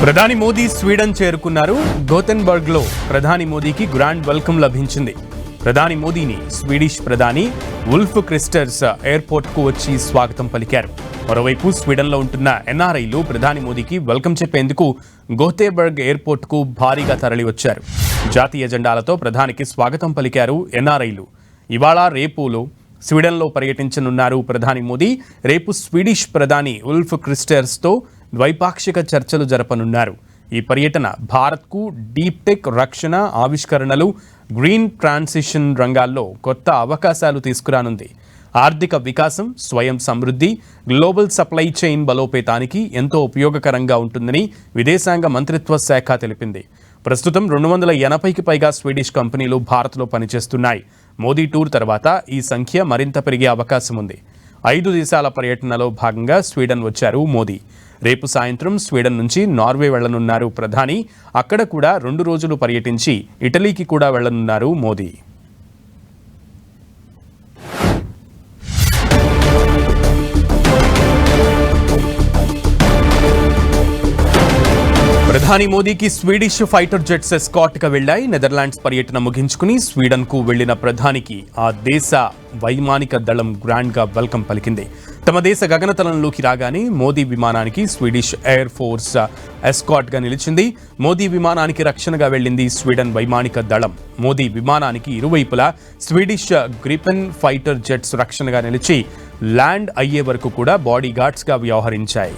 ప్రధాని మోదీ స్వీడన్ చేరుకున్నారు. గోథెన్బర్గ్ లో ప్రధాని మోదీకి గ్రాండ్ వెల్కమ్ లభించింది. ప్రధాని మోదీని స్వీడిష్ ప్రధాని ఉల్ఫ్ క్రిస్టర్స్ ఎయిర్పోర్ట్ కు వచ్చి స్వాగతం పలికారు. మరోవైపు స్వీడన్ లో ఉంటున్న ఎన్ఆర్ఐలు ప్రధాని మోదీకి వెల్కమ్ చెప్పేందుకు గోథెన్బర్గ్ ఎయిర్పోర్ట్ కు భారీగా తరలి వచ్చారు. జాతీయ జెండాలతో ప్రధానికి స్వాగతం పలికారు ఎన్ఆర్ఐలు. ఇవాళ రేపులో స్వీడన్లో పర్యటించనున్నారు ప్రధాని మోదీ. రేపు స్వీడిష్ ప్రధాని ఉల్ఫ్ క్రిస్టర్స్తో ద్వైపాక్షిక చర్చలు జరపనున్నారు. ఈ పర్యటన భారత్కు డీప్ టెక్, రక్షణ, ఆవిష్కరణలు, గ్రీన్ ట్రాన్సిషన్ రంగాల్లో కొత్త అవకాశాలు తీసుకురానుంది. ఆర్థిక వికాసం, స్వయం సమృద్ధి, గ్లోబల్ సప్లై చైన్ బలోపేతానికి ఎంతో ఉపయోగకరంగా ఉంటుందని విదేశాంగ మంత్రిత్వ శాఖ తెలిపింది. ప్రస్తుతం 280కి పైగా స్వీడిష్ కంపెనీలు భారత్లో పనిచేస్తున్నాయి. మోదీ టూర్ తర్వాత ఈ సంఖ్య మరింత పెరిగే అవకాశం ఉంది. 5 దేశాల పర్యటనలో భాగంగా స్వీడన్ వచ్చారు మోదీ. రేపు సాయంత్రం స్వీడన్ నుంచి నార్వే వెళ్లనున్నారు ప్రధాని. అక్కడ కూడా 2 రోజులు పర్యటించి ఇటలీకి కూడా వెళ్లనున్నారు మోదీ. ప్రధాని మోదీకి స్వీడిష్ ఫైటర్ జెట్స్ ఎస్కార్ట్ గా వెళ్లాయి. నెదర్లాండ్స్ పర్యటన ముగించుకుని స్వీడన్ కు వెళ్లిన ప్రధానికి ఆ దేశ వైమానిక దళం గ్రాండ్ గా వెల్కమ్ పలికింది. తమ దేశ గగనతలంలోకి రాగానే మోదీ విమానానికి స్వీడిష్ ఎయిర్ ఫోర్స్ ఎస్కార్ట్ గా నిలిచింది. మోదీ విమానానికి రక్షణగా వెళ్లింది స్వీడన్ వైమానిక దళం. మోదీ విమానానికి ఇరువైపులా స్వీడిష్ గ్రిపెన్ ఫైటర్ జెట్స్ రక్షణగా నిలిచి ల్యాండ్ అయ్యే వరకు కూడా బాడీ గార్డ్స్ గా వ్యవహరించాయి.